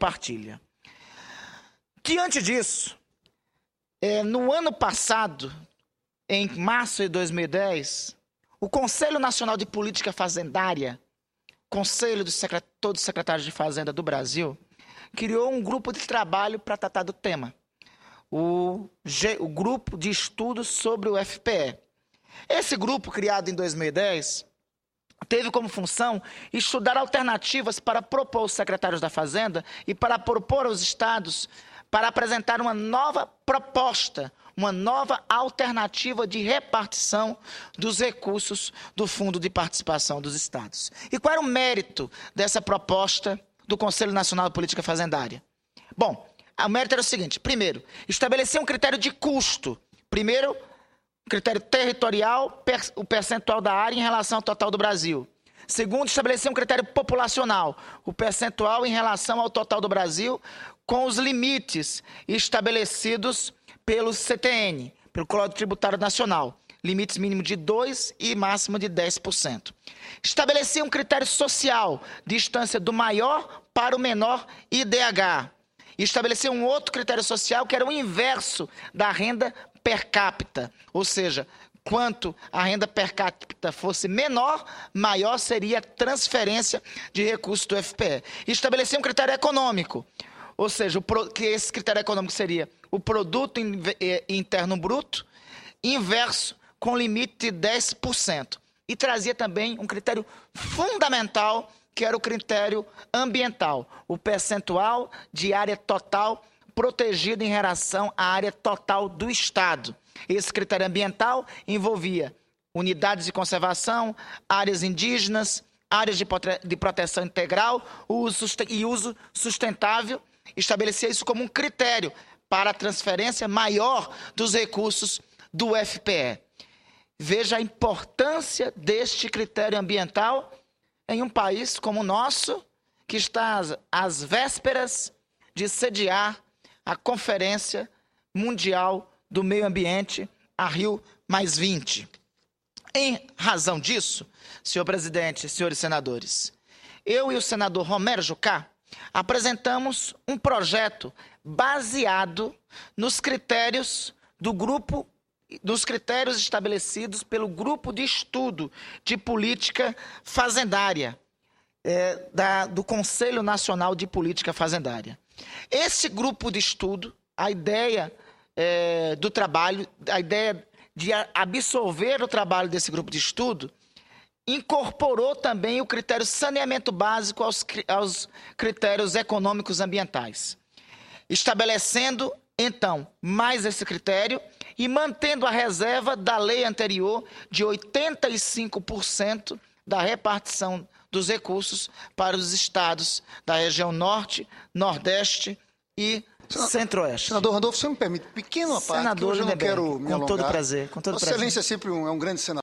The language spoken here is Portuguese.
partilha. Diante disso, no ano passado, em março de 2010, o Conselho Nacional de Política Fazendária, Conselho de todos os secretários de Fazenda do Brasil, criou um grupo de trabalho para tratar do tema, o Grupo de Estudos sobre o FPE. Esse grupo, criado em 2010, teve como função estudar alternativas para propor aos secretários da Fazenda e para propor aos estados para apresentar uma nova proposta, uma nova alternativa de repartição dos recursos do Fundo de Participação dos Estados. E qual era o mérito dessa proposta do Conselho Nacional de Política Fazendária? Bom, o mérito era o seguinte: primeiro, estabelecer um critério de custo. Primeiro, critério territorial, o percentual da área em relação ao total do Brasil. Segundo, estabelecer um critério populacional, o percentual em relação ao total do Brasil, com os limites estabelecidos pelo CTN, pelo Código Tributário Nacional. Limites mínimos de 2% e máximo de 10%. Estabelecer um critério social, distância do maior para o menor IDH. E estabelecer um outro critério social que era o inverso da renda per capita, ou seja, quanto a renda per capita fosse menor, maior seria a transferência de recursos do FPE. E estabelecer um critério econômico, ou seja, que esse critério econômico seria o produto interno bruto inverso com limite de 10%. E trazia também um critério fundamental, que era o critério ambiental, o percentual de área total protegida em relação à área total do Estado. Esse critério ambiental envolvia unidades de conservação, áreas indígenas, áreas de proteção integral e uso sustentável. Estabelecia isso como um critério para a transferência maior dos recursos do FPE. Veja a importância deste critério ambiental em um país como o nosso, que está às vésperas de sediar a Conferência Mundial do Meio Ambiente, a Rio+20. Em razão disso, senhor presidente, senhores senadores, eu e o senador Romero Jucá apresentamos um projeto baseado nos critérios estabelecidos pelo Grupo de Estudo de Política Fazendária, do Conselho Nacional de Política Fazendária. Esse grupo de estudo, a ideia do trabalho, a ideia de absorver o trabalho desse grupo de estudo, incorporou também o critério saneamento básico aos critérios econômicos ambientais, estabelecendo, então, mais esse critério e mantendo a reserva da lei anterior de 85% da repartição dos recursos para os estados da região Norte, Nordeste e Centro-Oeste. Senador Randolfo, você me permite pequena parte, que hoje eu não quero me alongar. Com todo prazer. Vossa Excelência é sempre um grande senador.